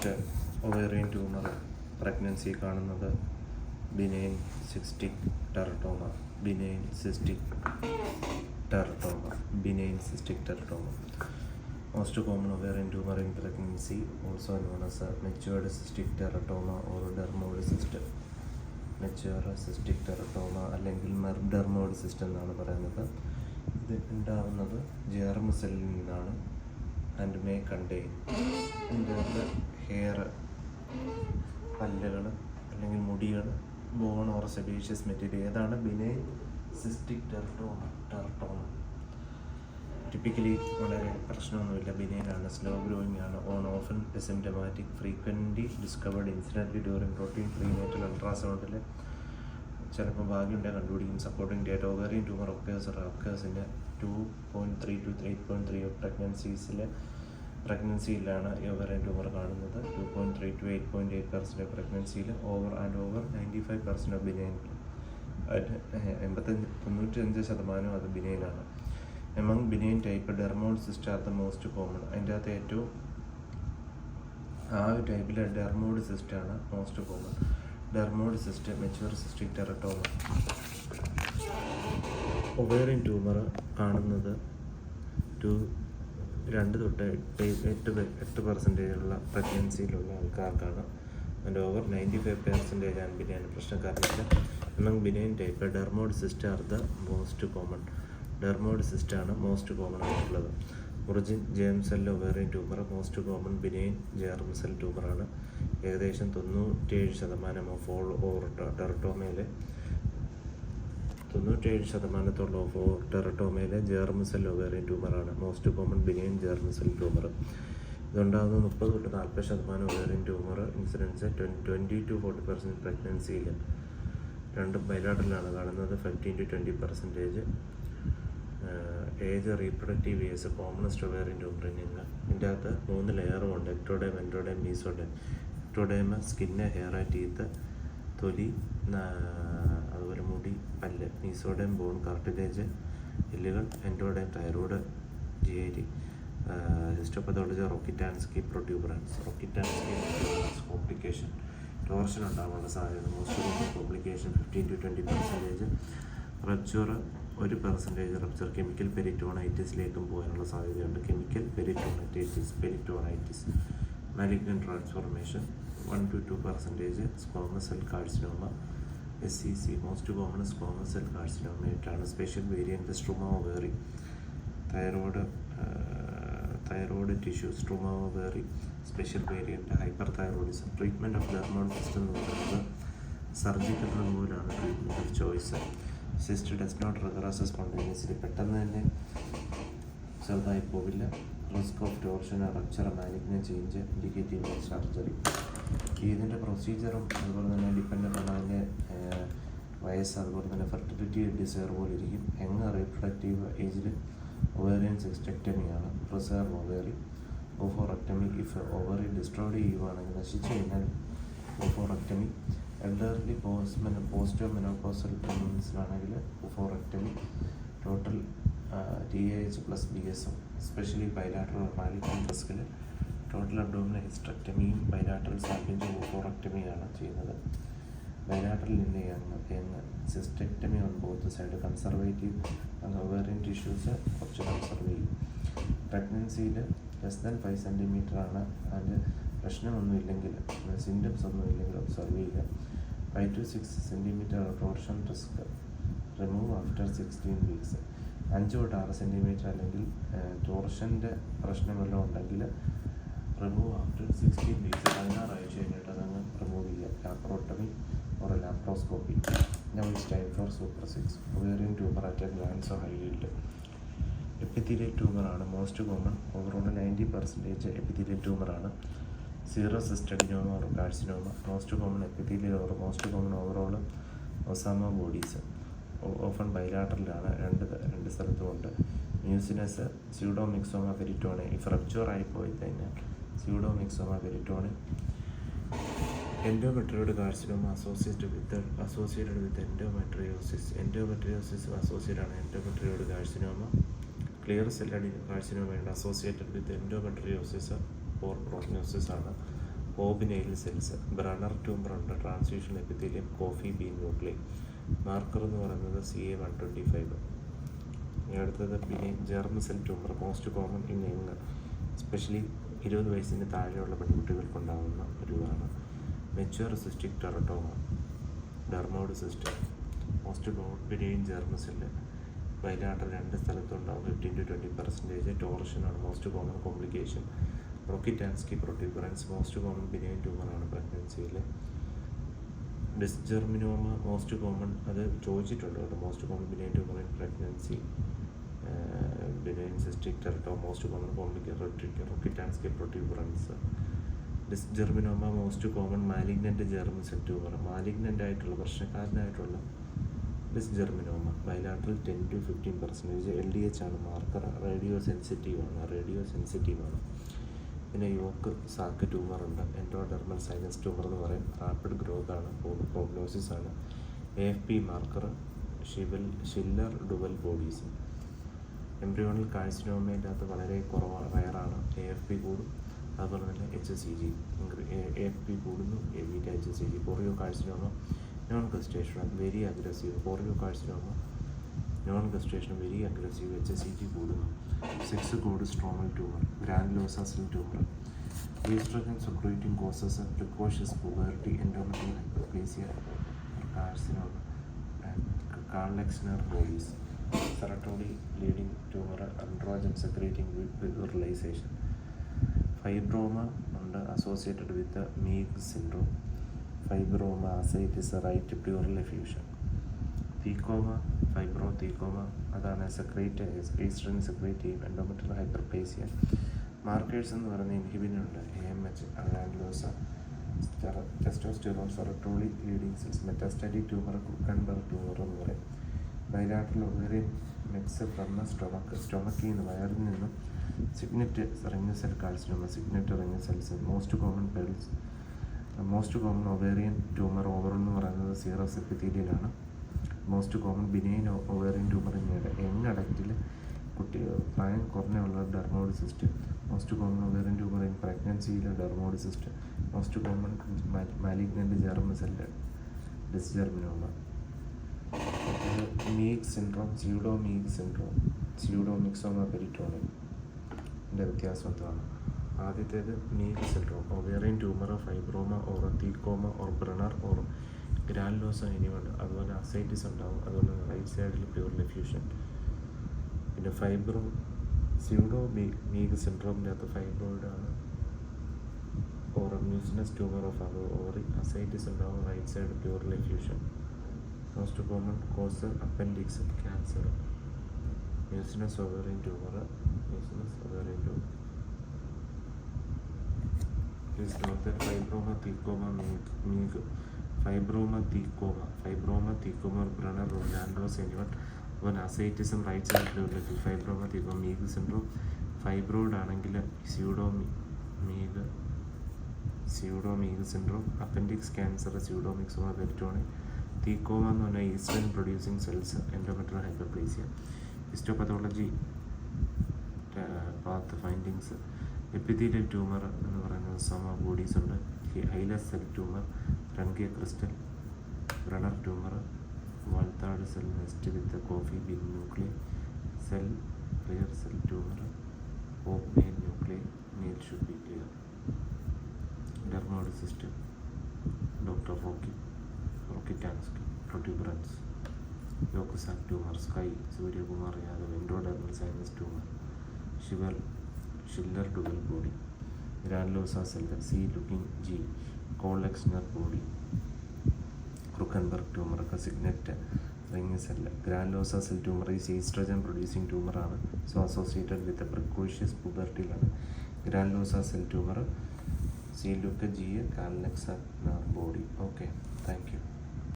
First ovarian tumour pregnancy കാണുന്നത് benign cystic teratoma. Most common ovarian tumor in pregnancy, also known as matured cystic teratoma or dermoid cyst. Mature cystic teratoma അല്ലെങ്കിൽ dermoid cyst എന്നാണ് പറയുന്നത്. ഇത് ഉണ്ടാകുന്നത് ജെർം സെല്ലിൽ നിന്നാണ്. And may contain hair, പല്ലുകൾ അല്ലെങ്കിൽ മുടികൾ, ബോൺ ഓർ സെബേഷ്യസ് മെറ്റീരിയൽ. ഏതാണ് ബിനൈൻ സിസ്റ്റിക് ടെറട്ടോമ. ടിപ്പിക്കലി വളരെ പ്രശ്നമൊന്നുമില്ല, ബിനൈനാണ്, സ്ലോ ഗ്രോയിങ് ആണ്, often asymptomatic, frequently discovered incidentally during routine prenatal അൾട്രാസൗണ്ടിൽ ചിലപ്പോൾ ഭാഗ്യമുണ്ടെങ്കിൽ കണ്ടുപിടിക്കും. സപ്പോർട്ടിംഗ് ഡേറ്റ ഓവേറിയൻ ട്യൂമർ ഒക്കേഴ്സിൻ്റെ 2.3 to 8.3 ഓഫ് പ്രഗ്നൻസിയിലാണ് ഈ ഓവേറിയൻ ട്യൂമർ കാണുന്നത്. 2.3 to 8.8% പ്രഗ്നൻസിയിൽ ഓവർ 95% ഓഫ് ബിനൈൻ, 95% അത് ബിനൈനാണ്. Among benign type dermoid cyst are the most common. അതിൻ്റെ അകത്ത് ഏറ്റവും ഒരു ടൈപ്പിലെ ഡെർമോഡ് സിസ്റ്റാണ് most common. Dermoid cyst, mature cystic teratoma. Ovarian tumour കാണുന്നത് 2 തൊട്ട് 8% ഉള്ള പ്രഗ്നൻസിയിലുള്ള ആൾക്കാർക്കാണ്. അതിൻ്റെ ഓവർ 95% ആണ് ബിനൈൻ പ്രശ്നക്കാരില്ല. Among benign type dermoid cyst are the most common. Dermoid സിസ്റ്റാണ് മോസ്റ്റ് കോമൺ ആയിട്ടുള്ളത്. Origin germ cell ovarian tumour most common benign germ cell ട്യൂമറാണ്. ഏകദേശം 97% ഓഫ് ഓൾ ടെറട്ടോമയിലെ 97% ഓഫ് ടെറട്ടോമയിലെ ജെർം സെൽ ഒവേറിയൻ ട്യൂമറാണ് most common benign germ cell tumour. ഇതുണ്ടാകുന്ന 30 തൊട്ട് 40% ovarian tumour incidence 20 to 40% പ്രഗ്നൻസിയിൽ. രണ്ടും ബൈലാറ്ററലാണ് കാണുന്നത്. 15 to 20% age, reproductive years, commonest ovarian ട്യൂമറിങ്. ഇതിൻ്റെ അകത്ത് 3 ലെയറുമുണ്ട്: ectoderm, endoderm, mesoderm. Ectoderm skin, hair, teeth, തൊലി, അതുപോലെ മുടി, പല്ല്. മീസോഡേം ബോൺ, കാർട്ടിലേജ്, എല്ലുകൾ. Endoderm thyroid, GIT. Histopathology Rokitansky protuberance. Complication, torsion ഉണ്ടാകാനുള്ള സാധ്യത. Most common complication 15 to 20%. Rupture 1% rupture chemical പെരിറ്റോണൈറ്റിസിലേക്കും പോകാനുള്ള സാധ്യതയുണ്ട്. Chemical peritonitis. Malignant transformation 1 to 2%. Squamous cell carcinoma, SCC. Most common squamous cell കാർസിനോമയായിട്ടാണ്. Special variant struma ovarii. Thyroid tissue struma ovarii. Special variant hyper thyroidism. Treatment of dermoid cyst എന്ന് പറയുന്നത് surgical റിമൂവലാണ് treatment of choice. Cyst does not regress spontaneously. പെട്ടെന്ന് തന്നെ ചെറുതായി പോവില്ല. Risk of torsion, rupture, malignant change indicative of surgery. ഇതിൻ്റെ പ്രൊസീജിയറും അതുപോലെ തന്നെ ഡിപ്പെൻഡൻ്റ് ആണ് അതിൻ്റെ വയസ്സ്, അതുപോലെ തന്നെ ഫെർട്ടിലിറ്റി ഡിസയർ പോലെ ഇരിക്കും. റീപ്രൊഡക്റ്റീവ് ഏജിൽ ഒവേറിയൻ സിസ്റ്റെക്ടമിയാണ്. Preserve ovary. Oophorectomy. If ovary destroyed ചെയ്യുകയാണെങ്കിൽ, നശിച്ചു കഴിഞ്ഞാൽ ഓഫോറക്ടമി. എൽഡർലി പോസ്റ്റോ മെനോപോസൽ വുമൻസിലാണെങ്കിൽ oophorectomy. Total TAH + BSM. Specially bilateral malignant റിസ്കിൽ ടോട്ടൽ അബ്ഡോമിനൽ ഹിസ്റ്ററക്ടമിയും ബൈലാറ്ററൽ സാൽവേജ് ഓഫോറക്ടമിയാണ് ചെയ്യുന്നത്. ബൈലാറ്ററൽ നിന്ന് cystectomy on both side. Conservative ovarian tissues കുറച്ച് കൺസർവ് ചെയ്യും. പ്രഗ്നൻസിയിൽ <5 cm ആണ്. അതിൻ്റെ പ്രശ്നമൊന്നുമില്ലെങ്കിൽ, സിംറ്റംസ് ഒന്നുമില്ലെങ്കിൽ ഒബ്സർവ് ചെയ്യുക. 5 to 6 cm torsion risk. Remove after 16 weeks. 5 to 6 cm അല്ലെങ്കിൽ ടോർഷൻ്റെ പ്രശ്നം വല്ലതും ഉണ്ടെങ്കിൽ റിമൂവ് ആഫ്റ്റർ 16 weeks. 16 ആഴ്ച കഴിഞ്ഞിട്ട് അതങ്ങ് റിമൂവ് ചെയ്യുക. Laparotomy or laparoscopy. Now it's time for Super 6. Ovarian tumor at a glance or highlight. Epithelial ട്യൂമറാണ് മോസ്റ്റ് കോമൺ. ഓവറോൾ 90% എപ്പിത്തീലിയൽ ട്യൂമറാണ്. Serous cyst adenoma or carcinoma. Most common epithelial or most common overall psammoma bodies. Often ബൈലാറ്ററലാണ്, രണ്ട് സ്ഥലത്തുമുണ്ട്. Mucinous, pseudomyxoma peritonei. If rupture ആയിപ്പോയി കഴിഞ്ഞാൽ pseudomyxoma peritonei. Endometrioid carcinoma associated with endometriosis. Associated ആണ് endometrioid carcinoma. Clear cell carcinoma associated with endometriosis poor prognosis ആണ്. ഓബിനൈൽ cells, Brenner tumour ഉണ്ട്, transfusion epithelium, coffee bean nuclear. Marker എന്ന് പറയുന്നത് CA-125. അടുത്തത് benign germ cell tumour, most common in young, especially 20 വയസ്സിന് താഴെയുള്ള പെൺകുട്ടികൾക്കുണ്ടാകുന്ന ഒരു ഇതാണ്. Mature cystic teratoma, dermoid cyst, most common benign germ cell, bilateral 2 സ്ഥലത്തുണ്ടാകും 15-20%. ടോർഷനാണ് most common complication. Rokitansky protuberance, most common benign ട്യൂമറാണ് പ്രഗ്നൻസിയിൽ. ഡിസ്ജെർമിനോമ മോസ്റ്റ് കോമൺ, അത് ചോദിച്ചിട്ടുണ്ട് കേട്ടോ, most common benign tumour in pregnancy. Benign cystic teratoma most common complication, Rokitansky protuberance. Dysgerminoma most common malignant germ cell tumour, malignant ആയിട്ടുള്ള പ്രശ്നക്കാരനായിട്ടുള്ള dysgerminoma. Bilateral 10-15%. LDH ആണ് marker, radio സെൻസിറ്റീവാണ്. പിന്നെ yolk sac tumour ഉണ്ട്, endodermal sinus tumour എന്ന് പറയും. Rapid growth ആണ്, prognosis ആണ്. AFP marker, Schiller Duval bodies. Embryonal കാഴ്സിനോമേൻ്റെ അകത്ത് വളരെ കുറവാണ്, റയറാണ്. AFP കൂടും, അതുപോലെ തന്നെ HCG. AFP കൂടുന്നു, HCG. Choriocarcinoma non gestation very aggressive, choriocarcinoma non gestation very aggressive, HCG കൂടുന്നു. 6 cord stromal tumour, granulosa cell tumour. Oestrogen secreting causes, precocious puberty, endometrial hyperplasia, carcinoma, Call Exner bodies. Sertoli Leydig tumour, androgen secreting virilisation. Fibroma ഉണ്ട്, associated with Meigs syndrome. Fibroma ascites right pleural effusion. Thecoma, thecoma അതാണ് secrete, oestrogen secrete ചെയ്യും. Endometrial hyperplasia. Markers എന്ന് പറയുന്ന inhibin ഉണ്ട്, AMH, granulosa, testosterone, സെറട്ടോളി leading cells. Metastatic tumour, Krukenberg tumour എന്ന് പറയും. Bilateral ovarian mix from സ്റ്റൊമക്കിൽ നിന്ന്, വയറിൽ നിന്നും. Signet ring cell carcinoma, signet ring cells. Most common ovarian tumour overall എന്ന് പറയുന്നത് സീറസ് എപ്പിത്തീലിയലാണ്. Most common benign ovarian tumour young അഡക്റ്റിൽ, പ്രായം കുറഞ്ഞുള്ള dermoid cyst. Most common ovarian tumour in പ്രഗ്നൻസിയിൽ dermoid cyst. Most common malignant germ cell, dysgerminoma. Meigs syndrome, pseudomyxoma peritoneum. ഇതിൻ്റെ വ്യത്യാസം എന്താണ്? ആദ്യത്തേത് Meigs syndrome, ovarian tumour, fibroma or തീക്കോമ or ബ്രണർ or granulosa ഇനിയുണ്ട്. അതുപോലെ അസൈറ്റിസ് ഉണ്ടാവും, അതുപോലെ റൈറ്റ് സൈഡിൽ പ്യൂറൽ എഫ്യൂഷൻ. പിന്നെ മീഗ് സിൻഡ്രോമിൻ്റെ അകത്ത് ഫൈബ്രോയിഡ് ആണ്, or mucinous tumour of ovary. Ascites ഉണ്ടാവും, right side pleural effusion. Most common cause appendix cancer. Mucinous ovarian tumour. Please note that fibroma, thecoma, MEG. Fibroma, thecoma, Brenner, Landos, anyone. When ascites and right side fibroma, thecoma, MEG syndrome. Fibroid anangular pseudo-MEG syndrome. Appendix cancer, pseudomyxoma peritonium. Thecoma on eastern producing cells, endometrial hyperplasia. Histopathology path findings. Epithelial tumour എന്ന് പറയുന്നത് സമ bodies ഉണ്ട്. Hilus cell tumour, Reinke crystal, Brenner tumour, Walthard cell nest with coffee bean nuclear, cell rear cell tumour, ഓപ്മെയിൻ nuclear, nail should be clear. Dermoid system, doctor Rokitansky protuberance, yolk sac tumour, sky Suryakumar Yadav, endodermal sinus tumour, Schiller Duval body, granulosa cell, C-looking G, Call Exner body, Krukenberg tumour, signet ring cell. Granulosa cell tumour is oestrogen producing ട്യൂമറാണ്, so associated with precocious പുബർട്ടിയിലാണ്. Granulosa cell tumour, C-look G, Call Exner body. Okay, thank U.